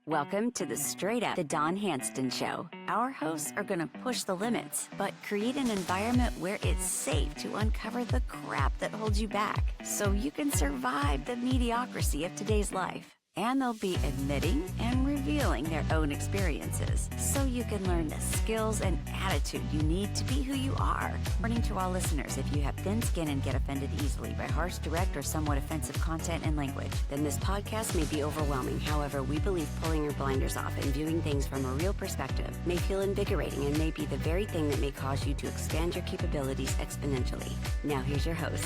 Welcome to the Straight Up, the Don Handston Show. Our hosts are going to push the limits, but create an environment where it's safe to uncover the crap that holds you back so you can survive the mediocrity of today's life. And they'll be admitting and revealing their own experiences so you can learn the skills and attitude you need to be who you are. Warning to all listeners, if you have thin skin and get offended easily by harsh, direct, or somewhat offensive content and language, then this podcast may be overwhelming. However, we believe pulling your blinders off and viewing things from a real perspective may feel invigorating and may be the very thing that may cause you to expand your capabilities exponentially. Now here's your host.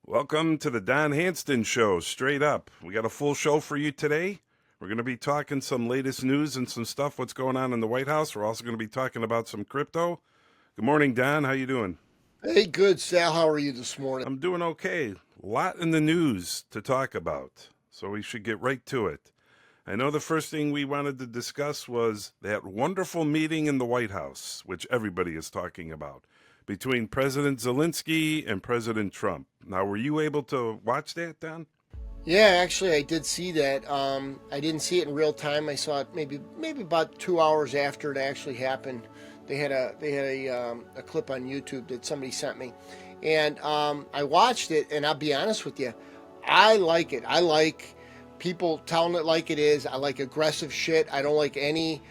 Welcome to the Don Handston Show, Straight Up. We got a full show for you today. We're going to be talking some latest news and some stuff, what's going on in the White House. We're also going to be talking about some crypto. Good morning, Don. How you doing? Hey, good, Sal. How are you this morning? I'm doing okay. A lot in the news to talk about, so we should get right to it. I know the first thing we wanted to discuss was that wonderful meeting in the White House, which everybody is talking about, between President Zelensky and President Trump. Now, were you able to watch that, Don? Yeah, actually, I did see that. I didn't see it in real time. I saw it maybe about 2 hours after it actually happened. They had a clip on YouTube that somebody sent me, and I watched it. And I'll be honest with you, I like it. I like people telling it like it is. I like aggressive shit. I don't like any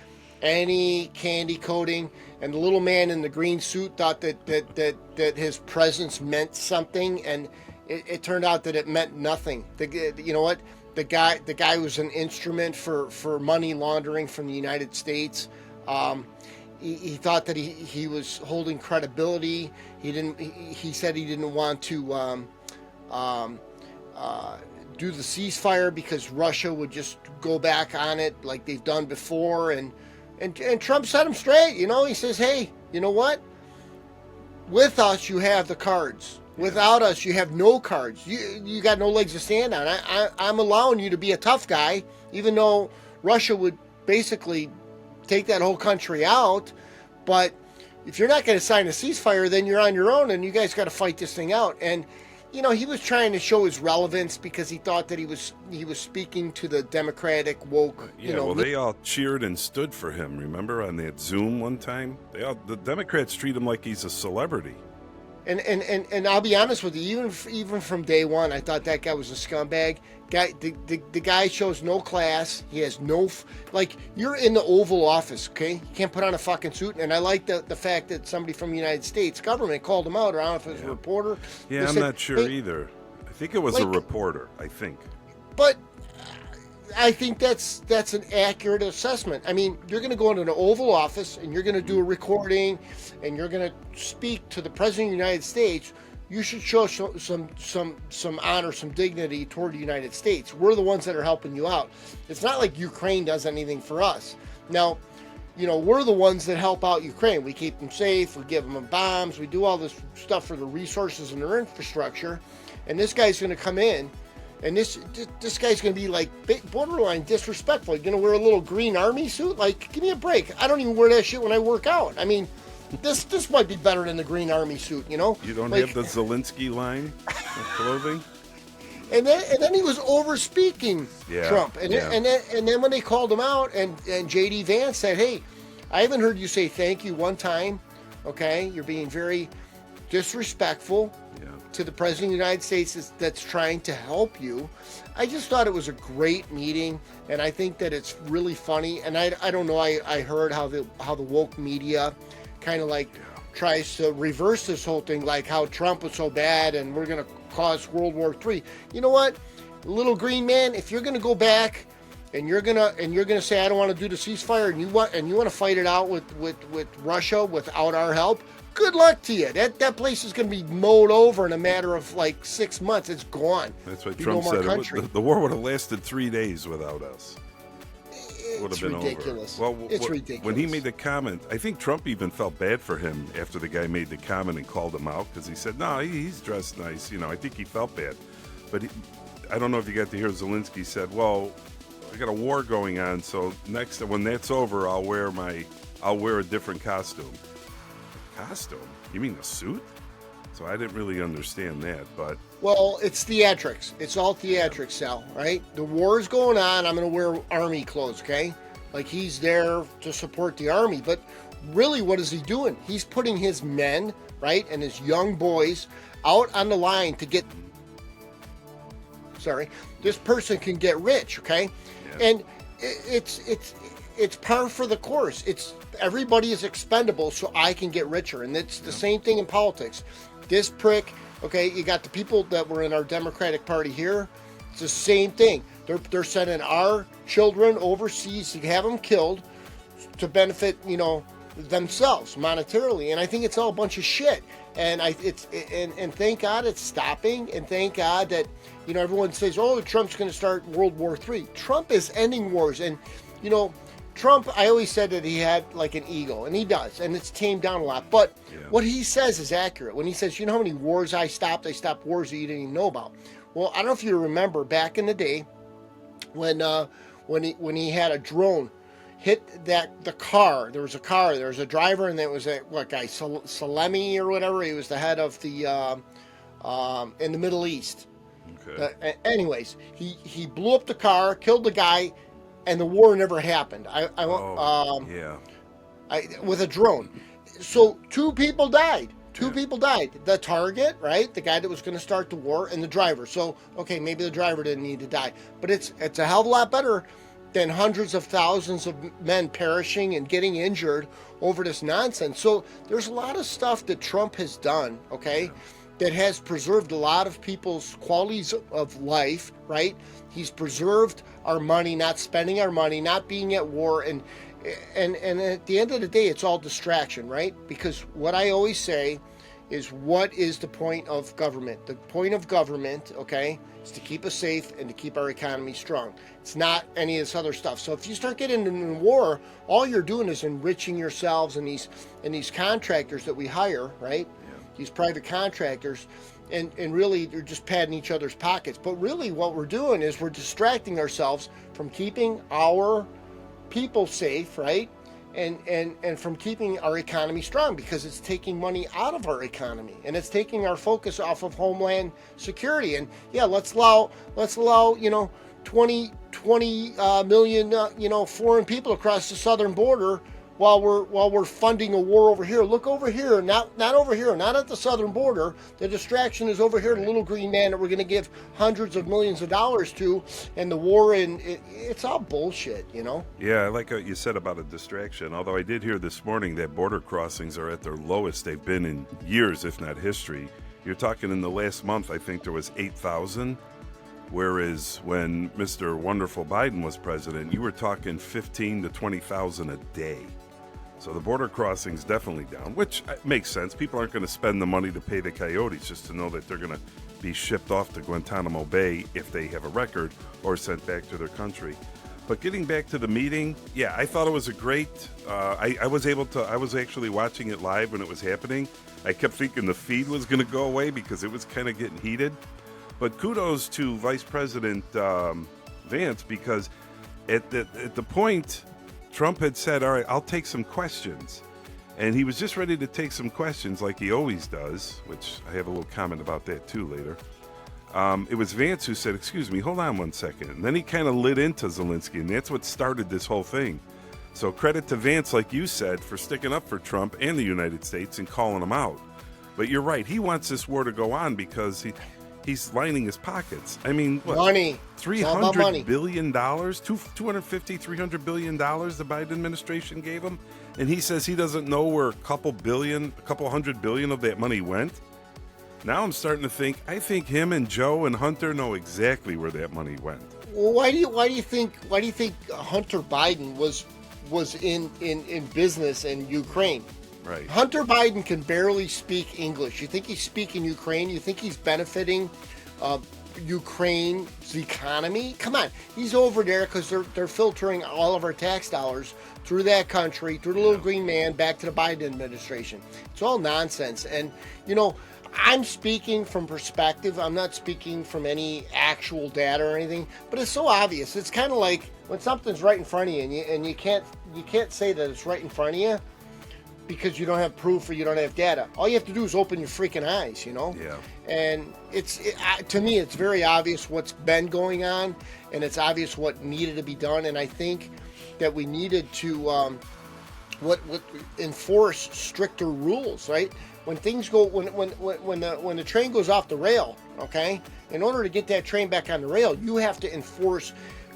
candy coating. And the little man in the green suit thought that his presence meant something, and it turned out that it meant nothing. You know what? The guy was an instrument for money laundering from the United States. He thought that he was holding credibility. He said he didn't want to do the ceasefire because Russia would just go back on it like they've done before, and Trump set him straight. You know, he says, hey, you know what? With us, you have the cards. Without us, you have no cards. You got no legs to stand on. I'm allowing you to be a tough guy, even though Russia would basically take that whole country out. But if you're not going to sign a ceasefire, then you're on your own, and you guys got to fight this thing out. And you know, he was trying to show his relevance because he thought that he was speaking to the Democratic woke. Yeah, well, they all cheered and stood for him. Remember on that Zoom one time, the Democrats treat him like he's a celebrity. And I'll be honest with you, even from day one, I thought that guy was a scumbag. The guy shows no class. He has no you're in the Oval Office, okay? You can't put on a fucking suit. And I like the fact that somebody from the United States government called him out. I don't know if it was a reporter. Yeah, I'm not sure either. I think it was a reporter. I think. But I think that's an accurate assessment. I mean, you're going to go into the Oval Office and you're going to do a recording and you're going to speak to the President of the United States. You should show some honor, some dignity toward the United States. We're the ones that are helping you out. It's not like Ukraine does anything for us. Now, you know, we're the ones that help out Ukraine. We keep them safe. We give them bombs. We do all this stuff for the resources and their infrastructure. And this guy's going to come in, and this guy's going to be like borderline disrespectful. You're going to wear a little green army suit? Like, give me a break. I don't even wear that shit when I work out. I mean, this might be better than the green army suit, you know? You don't have the Zelensky line of clothing? And then he was over-speaking Trump. And then when they called him out, and J.D. Vance said, hey, I haven't heard you say thank you one time, okay? You're being very disrespectful to the President of the United States that's trying to help you. I just thought it was a great meeting, and I think that it's really funny. And I don't know, I heard how the woke media kind of tries to reverse this whole thing, like how Trump was so bad and we're going to cause World War III. You know what, little green man, if you're going to go back and you're gonna say I don't want to do the ceasefire and you want to fight it out with Russia without our help, good luck to you. That place is going to be mowed over in a matter of 6 months. It's gone. That's what Trump said. The war would have lasted 3 days without us. Would have been ridiculous. Over. Well, it's ridiculous. When he made the comment, I think Trump even felt bad for him after the guy made the comment and called him out because he said, no, he's dressed nice. You know, I think he felt bad. But I don't know if you got to hear Zelensky said, well, I got a war going on, so when that's over, I'll wear a different costume. Costume? You mean a suit? So I didn't really understand that, but... Well, it's theatrics. It's all theatrics, Sal, right? The war is going on. I'm going to wear army clothes, okay? Like, he's there to support the army. But really, what is he doing? He's putting his men, right, and his young boys out on the line to get... Sorry. This person can get rich, okay? Yeah. And it's par for the course. It's everybody is expendable, so I can get richer. And it's the same thing in politics. This prick, okay, you got the people that were in our Democratic Party here. It's the same thing. They're sending our children overseas to have them killed to benefit, themselves monetarily. And I think it's all a bunch of shit. And and thank God it's stopping. And thank God that, everyone says, oh, Trump's going to start World War III. Trump is ending wars. And, Trump, I always said that he had like an ego, and he does, and it's tamed down a lot. But what he says is accurate. When he says, you know how many wars I stopped wars that you didn't even know about. Well, I don't know if you remember back in the day when he had a drone hit the car. There was a driver, and there was Salemi or whatever. He was the head of the in the Middle East. Okay. Anyways, he blew up the car, killed the guy. And the war never happened. With a drone. So 2 people died. Two people died. The target, right? The guy that was going to start the war, and the driver. So, okay, maybe the driver didn't need to die. But it's a hell of a lot better than hundreds of thousands of men perishing and getting injured over this nonsense. So there's a lot of stuff that Trump has done, okay, that has preserved a lot of people's qualities of life, right? He's preserved our money, not spending our money, not being at war, and at the end of the day, it's all distraction, right? Because what I always say is, what is the point of government? The point of government, okay, is to keep us safe and to keep our economy strong. It's not any of this other stuff. So if you start getting into war, all you're doing is enriching yourselves and these contractors that we hire, right? These private contractors. And really, they're just padding each other's pockets. But really, what we're doing is we're distracting ourselves from keeping our people safe, right? And from keeping our economy strong, because it's taking money out of our economy, and it's taking our focus off of homeland security. And let's allow 20 million foreign people across the southern border while we're funding a war over here. Look over here, not over here, not at the southern border. The distraction is over here, the little green man that we're going to give hundreds of millions of dollars to, and the war, and it's all bullshit, Yeah, I like what you said about a distraction, although I did hear this morning that border crossings are at their lowest they've been in years, if not history. You're talking in the last month, I think there was 8,000, whereas when Mr. Wonderful Biden was president, you were talking 15 to 20,000 a day. So the border crossing's definitely down, which makes sense. People aren't going to spend the money to pay the coyotes just to know that they're going to be shipped off to Guantanamo Bay if they have a record, or sent back to their country. But getting back to the meeting, I thought it was a great, I was actually watching it live when it was happening. I kept thinking the feed was going to go away because it was kind of getting heated. But kudos to Vice President Vance, because at the point, Trump had said, all right, I'll take some questions. And he was just ready to take some questions like he always does, which I have a little comment about that too later. It was Vance who said, excuse me, hold on one second. And then he kind of lit into Zelensky, and that's what started this whole thing. So credit to Vance, like you said, for sticking up for Trump and the United States and calling him out. But you're right, he wants this war to go on because he's lining his pockets. I mean, what? Money. $300 billion, $300 billion the Biden administration gave him. And he says he doesn't know where a couple hundred billion of that money went. Now I'm starting to think, I think him and Joe and Hunter know exactly where that money went. Well, why do you think Hunter Biden was in business in Ukraine? Right. Hunter Biden can barely speak English. You think he's speaking Ukraine? You think he's benefiting Ukraine's economy? Come on, he's over there because they're filtering all of our tax dollars through that country, through the little green man, back to the Biden administration. It's all nonsense. And I'm speaking from perspective. I'm not speaking from any actual data or anything. But it's so obvious. It's kind of like when something's right in front of you, and you can't say that it's right in front of you, because you don't have proof or you don't have data. All you have to do is open your freaking eyes, Yeah. And to me, it's very obvious what's been going on, and it's obvious what needed to be done. And I think that we needed to enforce stricter rules, right? When things go, when the train goes off the rail, okay, in order to get that train back on the rail, you have to enforce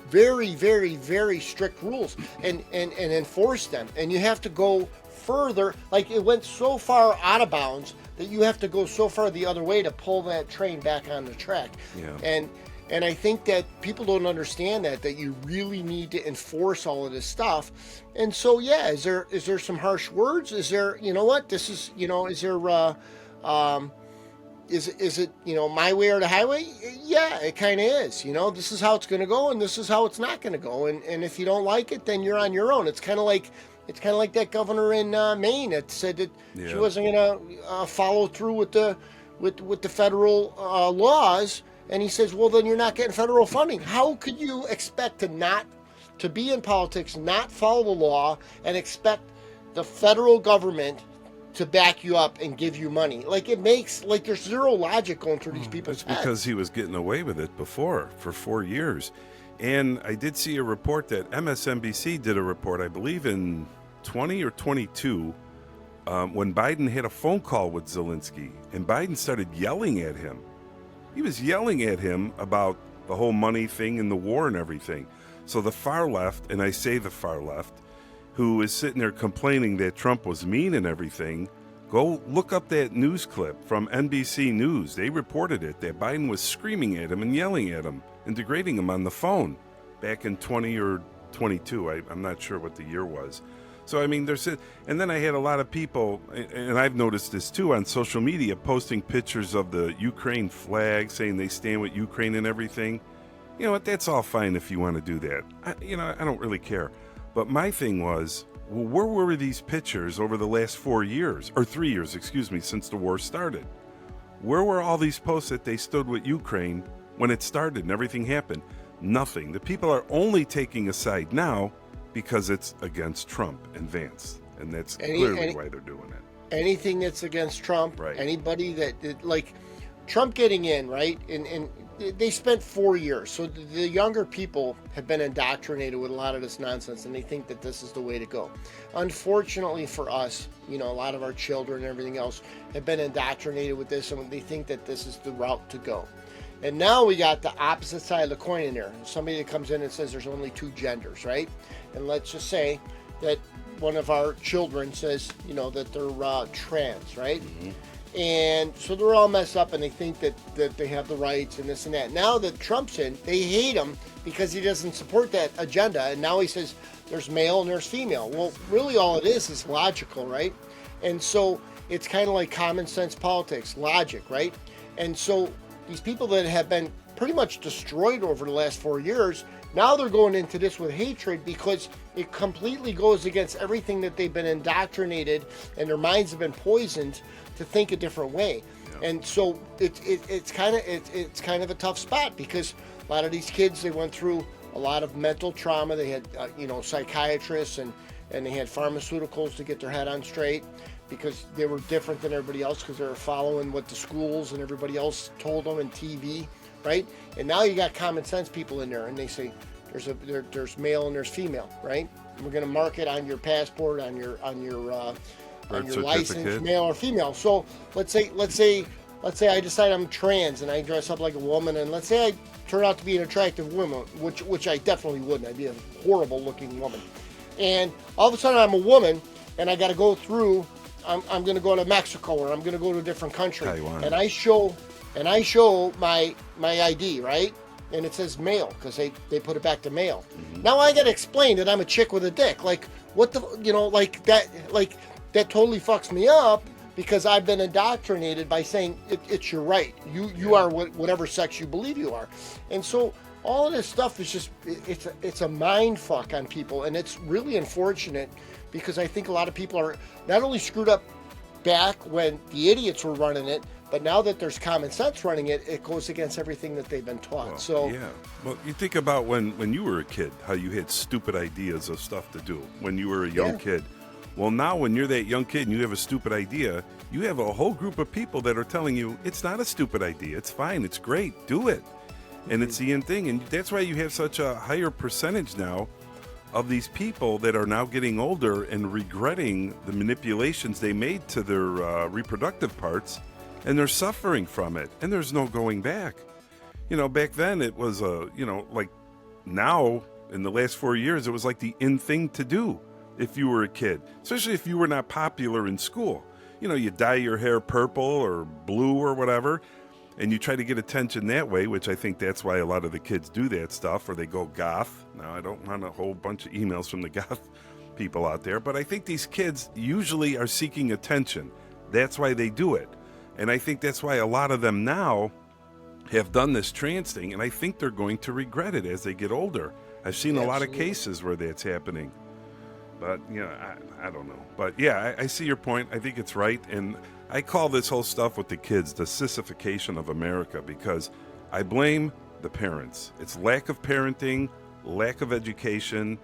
very, very, very strict rules and enforce them. And you have to go further. Like, it went so far out of bounds that you have to go so far the other way to pull that train back on the track. Yeah. And I think that people don't understand that you really need to enforce all of this stuff. And so, yeah, is there some harsh words? Is there, you know what, this is, is there, is it, my way or the highway? Yeah, it kind of is. This is how it's going to go, and this is how it's not going to go. And if you don't like it, then you're on your own. It's kind of like that governor in Maine that said that she wasn't going to follow through with the federal laws. And he says, well, then you're not getting federal funding. How could you expect to be in politics, not follow the law, and expect the federal government to back you up and give you money? Like, it makes, like, there's zero logic going through these people's heads. Because he was getting away with it before for 4 years. And I did see a report that MSNBC did a report, I believe in 20 or 22, when Biden had a phone call with Zelensky, and Biden started yelling at him. He was yelling at him about the whole money thing and the war and everything. So the far left, and I say the far left, who is sitting there complaining that Trump was mean and everything, go look up that news clip from NBC News. They reported it, that Biden was screaming at him and yelling at him and degrading him on the phone back in 20 or 22. I'm not sure what the year was. So, I mean, and then I had a lot of people, and I've noticed this too, on social media, posting pictures of the Ukraine flag, saying they stand with Ukraine and everything. You know what, that's all fine if you want to do that. I don't really care. But my thing was, well, where were these pictures over the last 4 years, or 3 years, excuse me, since the war started? Where were all these posts that they stood with Ukraine when it started and everything happened? Nothing. The people are only taking a side now because it's against Trump and Vance, and that's clearly why they're doing it. Anything that's against Trump, right. Anybody that, like, Trump getting in, right, and they spent 4 years, so the younger people have been indoctrinated with a lot of this nonsense, and they think that this is the way to go. Unfortunately for us, a lot of our children and everything else have been indoctrinated with this, and they think that this is the route to go. And now we got the opposite side of the coin in there. Somebody that comes in and says there's only two genders, right? And let's just say that one of our children says, that they're trans, right? Mm-hmm. And so they're all messed up, and they think that they have the rights and this and that. Now that Trump's in, they hate him because he doesn't support that agenda. And now he says there's male and there's female. Well, really all it is logical, right? And so it's kind of like common sense politics, logic, right? And so these people that have been pretty much destroyed over the last 4 years, now they're going into this with hatred because it completely goes against everything that they've been indoctrinated, and their minds have been poisoned to think a different way. Yeah. And so it's kind of a tough spot because a lot of these kids, they went through a lot of mental trauma. They had psychiatrists and they had pharmaceuticals to get their head on straight, because they were different than everybody else, because they were following what the schools and everybody else told them in TV, right? And now you got common sense people in there, and they say there's male and there's female, right? And we're going to mark it on your passport, on your license, male or female. So let's say I decide I'm trans and I dress up like a woman, and let's say I turn out to be an attractive woman, which I definitely wouldn't. I'd be a horrible looking woman. And all of a sudden I'm a woman, and I got to go through. I'm going to go to Mexico, or I'm going to go to a different country, Taiwan. and I show my ID, right? And it says male because they put it back to male. Mm-hmm. Now I got to explain that I'm a chick with a dick. Like, what the, that totally fucks me up, because I've been indoctrinated by saying it's your right. You are whatever sex you believe you are. And so all of this stuff is just, it's a mind fuck on people, and it's really unfortunate, because I think a lot of people are not only screwed up back when the idiots were running it, but now that there's common sense running it, it goes against everything that they've been taught. Well, you think about when you were a kid, how you had stupid ideas of stuff to do when you were a young kid. Well, now when you're that young kid and you have a stupid idea, you have a whole group of people that are telling you it's not a stupid idea. It's fine. It's great. Do it. And it's the end thing. And that's why you have such a higher percentage now of these people that are now getting older and regretting the manipulations they made to their reproductive parts, and they're suffering from it. And there's no going back. You know, back then it was like now in the last 4 years, it was like the in thing to do if you were a kid, especially if you were not popular in school. You know, you dye your hair purple or blue or whatever, and you try to get attention that way, which I think that's why a lot of the kids do that stuff, or they go goth. Now, I don't want a whole bunch of emails from the goth people out there, but I think these kids usually are seeking attention. That's why they do it. And I think that's why a lot of them now have done this trans thing, and I think they're going to regret it as they get older. I've seen a lot of cases where that's happening. But, you know, I don't know. But, yeah, I see your point. I think it's right. And I call this whole stuff with the kids the sissification of America, because I blame the parents. It's lack of parenting, lack of education,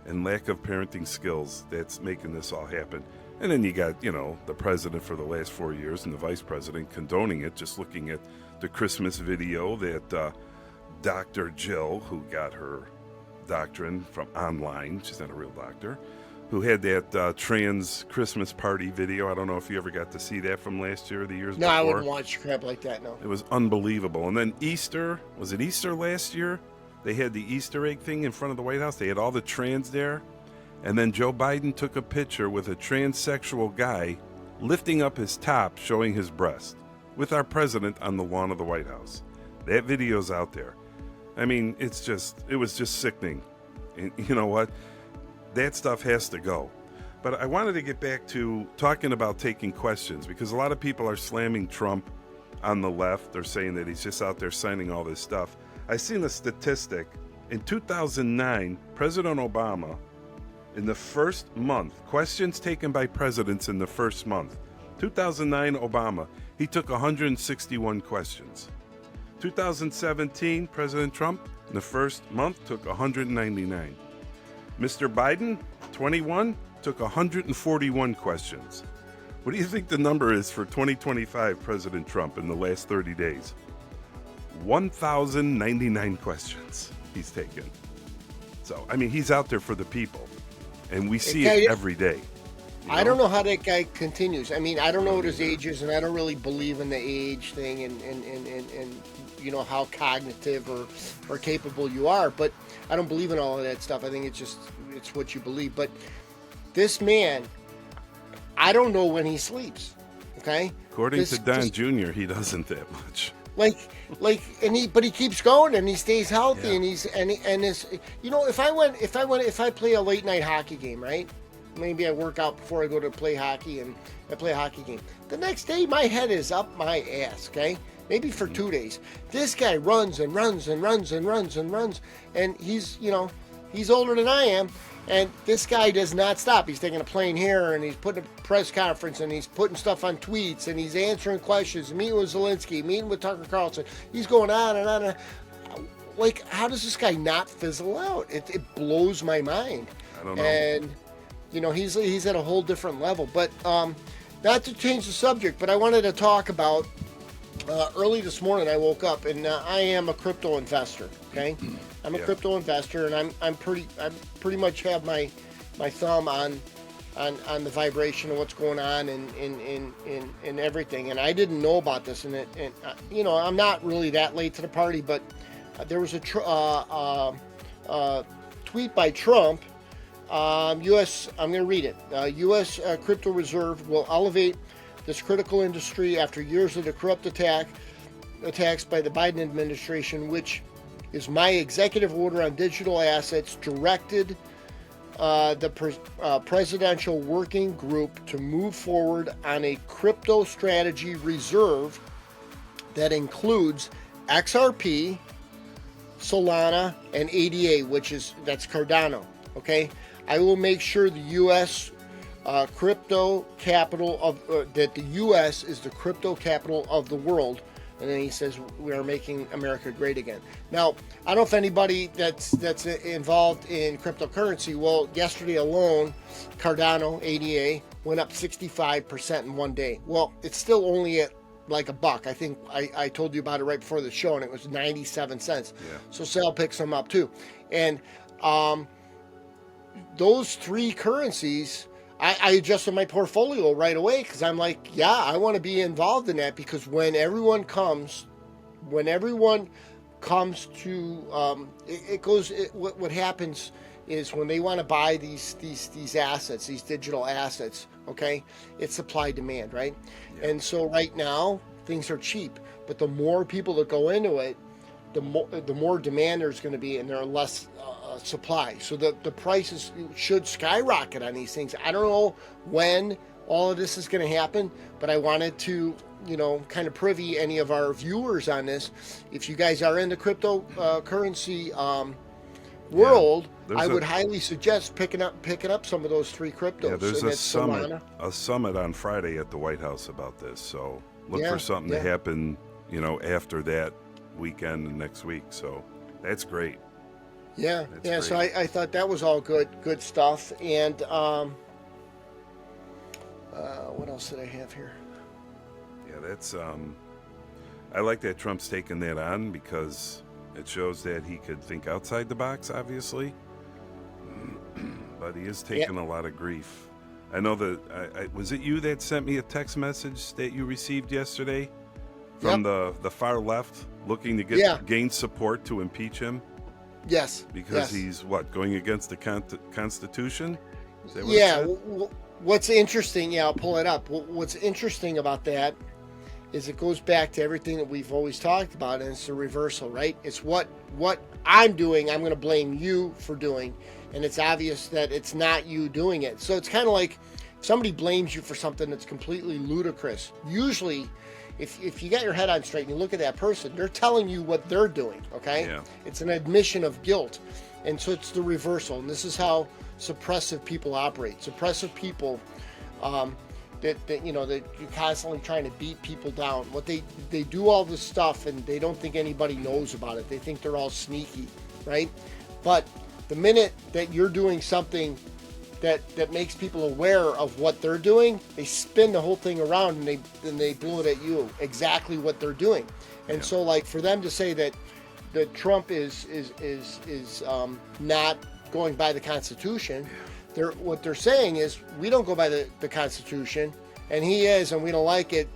and lack of parenting skills that's making this all happen. And then you got, you know, the president for the last 4 years and the vice president condoning it, just looking at the Christmas video that Dr. Jill, who got her doctrine from online, she's not a real doctor, who had that trans Christmas party video. I don't know if you ever got to see that from last year or the years before. No, I wouldn't watch crap like that, no. It was unbelievable. And then Easter, was it Easter last year? They had the Easter egg thing in front of the White House. They had all the trans there. And then Joe Biden took a picture with a transsexual guy lifting up his top, showing his breast, with our president on the lawn of the White House. That video's out there. I mean, it was just sickening. And you know what? That stuff has to go. But I wanted to get back to talking about taking questions, because a lot of people are slamming Trump on the left. They're saying that he's just out there signing all this stuff. I seen a statistic. In 2009, President Obama, in the first month, questions taken by presidents in the first month, 2009 Obama, he took 161 questions. 2017, President Trump, in the first month, took 199. Mr. Biden, 21, took 141 questions. What do you think the number is for 2025 President Trump in the last 30 days? 1,099 questions he's taken. So, I mean, he's out there for the people, and we see it every day. I don't know how that guy continues. I mean, I don't know what his age is, and I don't really believe in the age thing and you know, how cognitive or capable you are, but I don't believe in all of that stuff. I think it's what you believe. But this man, I don't know when he sleeps. Okay? According to Don Jr., he doesn't that much. But he keeps going and he stays healthy, and his, you know, if I play a late night hockey game, right? Maybe I work out before I go to play hockey, and I play a hockey game. The next day, my head is up my ass, okay? Maybe for 2 days. This guy runs and runs and runs and runs and runs, and he's older than I am, and this guy does not stop. He's taking a plane here, and he's putting a press conference, and he's putting stuff on tweets, and he's answering questions, meeting with Zelensky, meeting with Tucker Carlson. He's going on and on. And on. Like, how does this guy not fizzle out? It blows my mind. I don't know. And you know, he's at a whole different level. But not to change the subject, but I wanted to talk about early this morning. I woke up, and I am a crypto investor. Okay, I'm a crypto investor, and I pretty much have my thumb on the vibration of what's going on in everything. And I didn't know about this, and you know, I'm not really that late to the party, but there was a tweet by Trump. U.S. I'm going to read it. U.S. Crypto Reserve will elevate this critical industry after years of the corrupt attacks by the Biden administration, which is my executive order on digital assets directed the presidential working group to move forward on a crypto strategy reserve that includes XRP, Solana, and ADA, that's Cardano. Okay, I will make sure the U.S. Crypto capital of that the U.S. is the crypto capital of the world And then he says, we are making America great again. Now, I don't know if anybody that's involved in cryptocurrency, well, yesterday alone, Cardano, ADA, went up 65% in one day. Well, it's still only at like $1. I think I told you about it right before the show, and it was 97 cents. Yeah. So Sal picks them up too. And those three currencies, I adjusted my portfolio right away because I'm like, yeah, I want to be involved in that, because when everyone comes to what happens is when they want to buy these assets, these digital assets, okay, it's supply demand, right? Yeah. And so right now things are cheap, but the more people that go into it, the more demand there's going to be, and there are less supply. So the prices should skyrocket on these things. I don't know when all of this is going to happen, but I wanted to, kind of privy any of our viewers on this. If you guys are in the cryptocurrency world, I would highly suggest picking up some of those three cryptos. Yeah, there's a summit on Friday at the White House about this. So look for something to happen, after that weekend and next week. So that's great. Yeah, great. So I thought that was all good stuff. And what else did I have here? Yeah, that's I like that Trump's taking that on, because it shows that he could think outside the box, obviously. But he is taking a lot of grief. I know that was it you that sent me a text message that you received yesterday from the far left, looking to gain support to impeach him? Yes. Because he's going against the Constitution? Is that what it said? What's interesting, I'll pull it up. What's interesting about that is it goes back to everything that we've always talked about, and it's the reversal, right? It's what I'm doing, I'm going to blame you for doing, and it's obvious that it's not you doing it. So it's kind of like somebody blames you for something that's completely ludicrous. Usually, if you got your head on straight and you look at that person, they're telling you what they're doing, okay? Yeah. It's an admission of guilt. And so it's the reversal. And this is how suppressive people operate. Suppressive people, that you're constantly trying to beat people down. What they do all this stuff, and they don't think anybody knows about it. They think they're all sneaky, right? But the minute that you're doing something that makes people aware of what they're doing, they spin the whole thing around and they blow it at you, exactly what they're doing. And so, like, for them to say that Trump is not going by the Constitution, what they're saying is, we don't go by the Constitution, and he is, and we don't like it.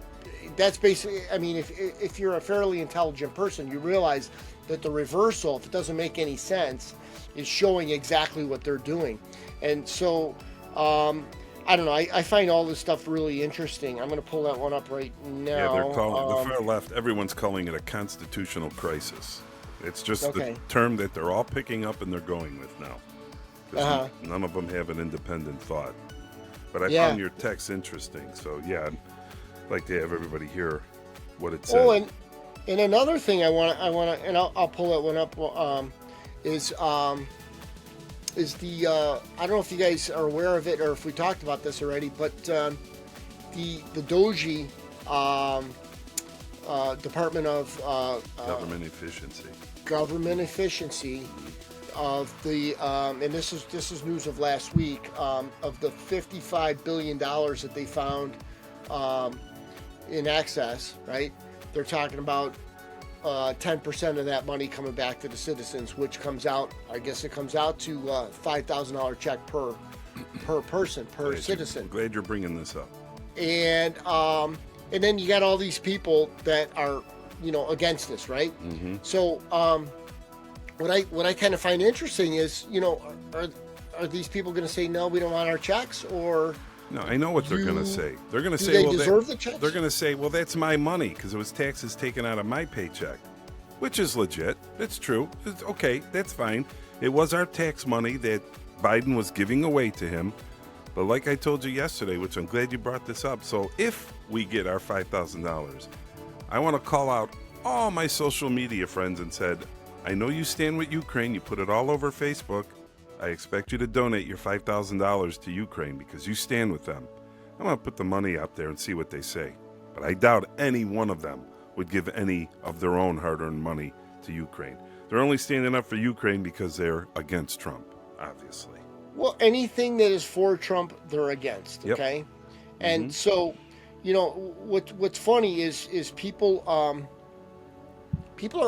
That's basically, I mean, if you're a fairly intelligent person, you realize that the reversal, if it doesn't make any sense, is showing exactly what they're doing. And so, I don't know. I find all this stuff really interesting. I'm going to pull that one up right now. Yeah, they're calling the far left. Everyone's calling it a constitutional crisis. It's just the term that they're all picking up and they're going with now. None of them have an independent thought. But I found your text interesting. So I'd like to have everybody hear what it says. Oh, and another thing I want to, and I'll pull that one up. Is the I don't know if you guys are aware of it or if we talked about this already, but the Doji Department of Government Efficiency of the and this is news of last week, of the $55 billion that they found in excess, right? They're talking about 10% of that money coming back to the citizens, which comes out, I guess it comes out to $5,000 check per person, per citizen. Glad you're bringing this up. And then you got all these people that are, against this, right? Mm-hmm. So what I kind of find interesting is, are these people going to say, no, we don't want our checks? Or no, I know what they're going to say. They're going to say, they deserve the checks? They're going to say, well, that's my money because it was taxes taken out of my paycheck, which is legit. It's true. It's okay. That's fine. It was our tax money that Biden was giving away to him. But like I told you yesterday, which I'm glad you brought this up. So if we get our $5,000, I want to call out all my social media friends and said, I know you stand with Ukraine. You put it all over Facebook. I expect you to donate your $5,000 to Ukraine because you stand with them. I'm going to put the money out there and see what they say. But I doubt any one of them would give any of their own hard-earned money to Ukraine. They're only standing up for Ukraine because they're against Trump, obviously. Well, anything that is for Trump, they're against. Yep. Okay, and so, what's funny is people are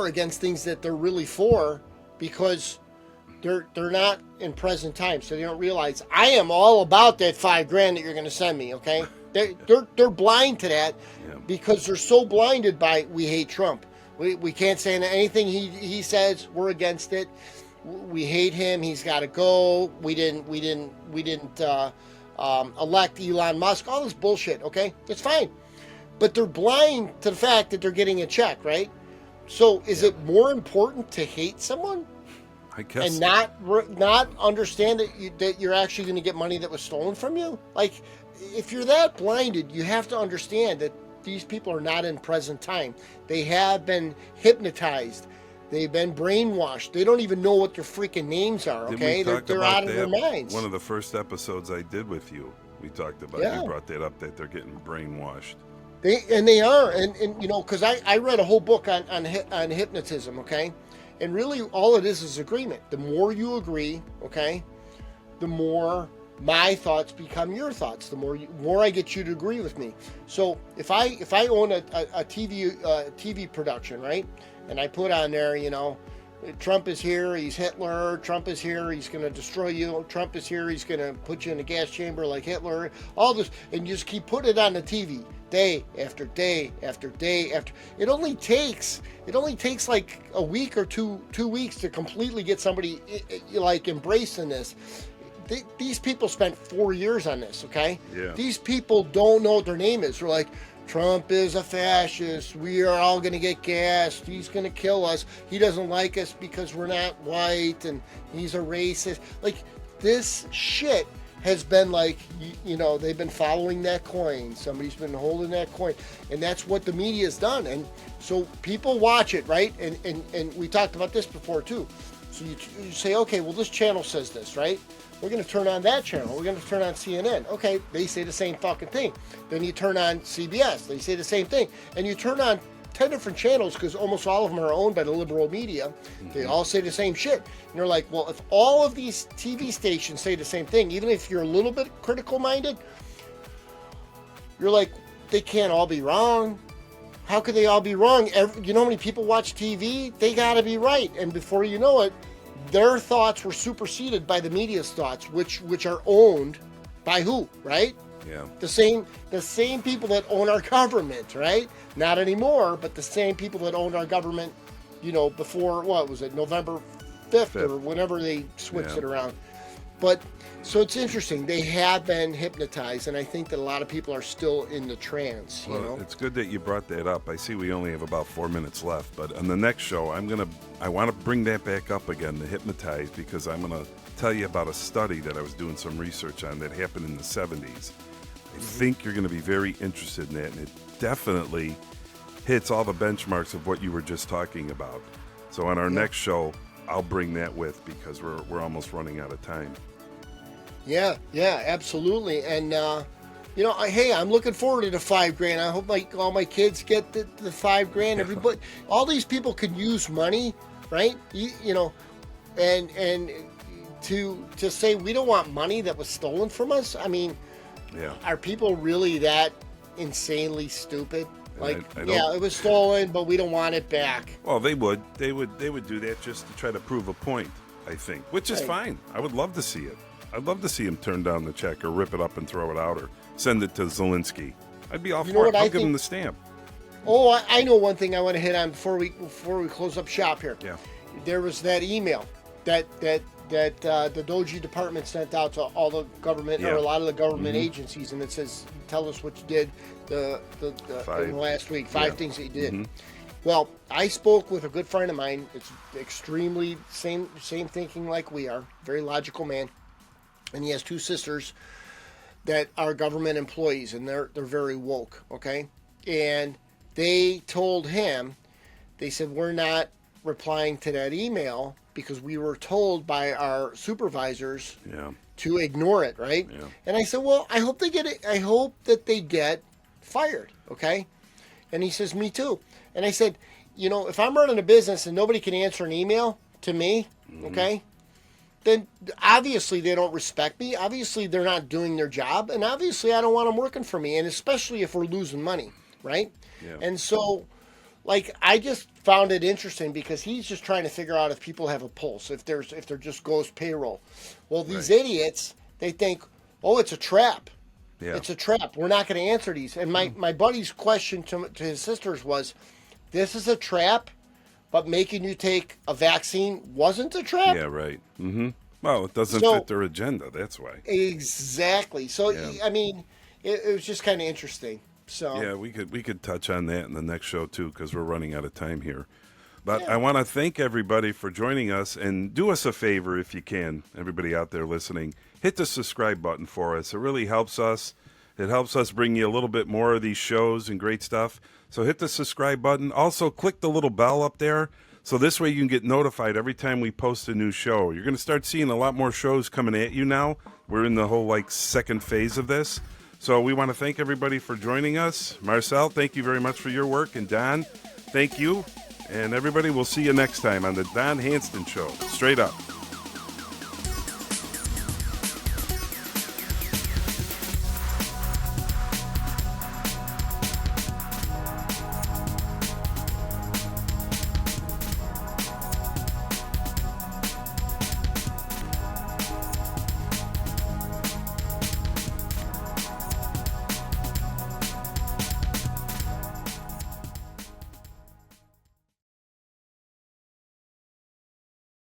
against things that they're really for because they're not in present time, so they don't realize I am all about that $5,000 that you're going to send me. Okay, they're blind to that because they're so blinded by we hate Trump. We can't say anything he says. We're against it. We hate him. He's got to go. We didn't elect Elon Musk. All this bullshit. Okay, that's fine, but they're blind to the fact that they're getting a check, right? So is it more important to hate someone? I guess. And not understand that you're actually going to get money that was stolen from you? Like, if you're that blinded, you have to understand that these people are not in present time. They have been hypnotized. They've been brainwashed. They don't even know what their freaking names are, okay? They're out of their minds. One of the first episodes I did with you, we talked about, you brought that up, that they're getting brainwashed. They are. And because I read a whole book on hypnotism, okay? And really all it is agreement. The more you agree, okay, the more my thoughts become your thoughts. The more I get you to agree with me. So if I own a TV production, right, and I put on there, Trump is here, he's Hitler. Trump is here, he's going to destroy you. Trump is here, he's going to put you in a gas chamber like Hitler. All this, and you just keep putting it on the TV, day after day after day after. It only takes like a week or two weeks to completely get somebody like embracing this. These people spent 4 years on this, okay? Yeah. These people don't know what their name is. They're like, Trump is a fascist. We are all going to get gassed. He's going to kill us. He doesn't like us because we're not white, and he's a racist. Like, this shit has been like, they've been following that coin. Somebody's been holding that coin. And that's what the media has done. And so people watch it, right? And we talked about this before, too. So you say, okay, well, this channel says this, right? We're going to turn on that channel. We're going to turn on CNN. Okay, they say the same fucking thing. Then you turn on CBS. They say the same thing. And you turn on 10 different channels because almost all of them are owned by the liberal media. They all say the same shit. And you're like, well, if all of these TV stations say the same thing, even if you're a little bit critical-minded, you're like, they can't all be wrong. How could they all be wrong? You know how many people watch TV? They got to be right. And before you know it, their thoughts were superseded by the media's thoughts, which are owned by who, right? Yeah. The same people that own our government, right? Not anymore, but the same people that owned our government, before, what was it, November 5th or whenever they switched it around. But, so it's interesting. They have been hypnotized, and I think that a lot of people are still in the trance, Well, it's good that you brought that up. I see we only have about 4 minutes left, but on the next show, I want to bring that back up again, the hypnotized, because I'm going to tell you about a study that I was doing some research on that happened in the 70s. I think you're going to be very interested in that, and it definitely hits all the benchmarks of what you were just talking about. So on our next show, I'll bring that with, because we're almost running out of time. Yeah, absolutely. And, hey, I'm looking forward to the $5,000. I hope all my kids get the $5,000. Everybody, all these people can use money, right? And to say we don't want money that was stolen from us. I mean, are people really that insanely stupid? Like, it was stolen, but we don't want it back. Well, they would do that just to try to prove a point, I think, which is fine. I would love to see it. I'd love to see him turn down the check or rip it up and throw it out or send it to Zelensky. I'd be all for it. I'll give him the stamp. Oh, I know one thing I want to hit on before we close up shop here. Yeah. There was that email that the Doji department sent out to all the government or a lot of the government agencies, and it says, tell us what you did in the last week, 5 things that you did. Well, I spoke with a good friend of mine. It's extremely same thinking like we are, very logical man. And he has 2 sisters that are government employees, and they're very woke, okay? And they told him, they said, we're not replying to that email because we were told by our supervisors to ignore it, right? Yeah. And I said, well, I hope they get it. I hope that they get fired, okay? And he says, me too. And I said, if I'm running a business and nobody can answer an email to me, okay, then obviously they don't respect me. Obviously they're not doing their job. And obviously I don't want them working for me. And especially if we're losing money, right? Yeah. And so, I just found it interesting because he's just trying to figure out if people have a pulse, if there just goes payroll. Well, these idiots, they think, oh, it's a trap. Yeah. It's a trap. We're not going to answer these. And my buddy's question to his sisters was, this is a trap, but making you take a vaccine wasn't a trap? Yeah, right. Mm-hmm. Well, it doesn't fit their agenda. That's why. Exactly. So, I mean, it was just kind of interesting. So yeah, we could touch on that in the next show, too, because we're running out of time here. But I want to thank everybody for joining us, and do us a favor if you can, everybody out there listening. Hit the subscribe button for us. It really helps us. It helps us bring you a little bit more of these shows and great stuff. So hit the subscribe button. Also, click the little bell up there. So this way you can get notified every time we post a new show. You're going to start seeing a lot more shows coming at you now. We're in the whole, second phase of this. So we want to thank everybody for joining us. Marcel, thank you very much for your work. And Don, thank you. And everybody, we'll see you next time on the Don Handston Show. Straight up.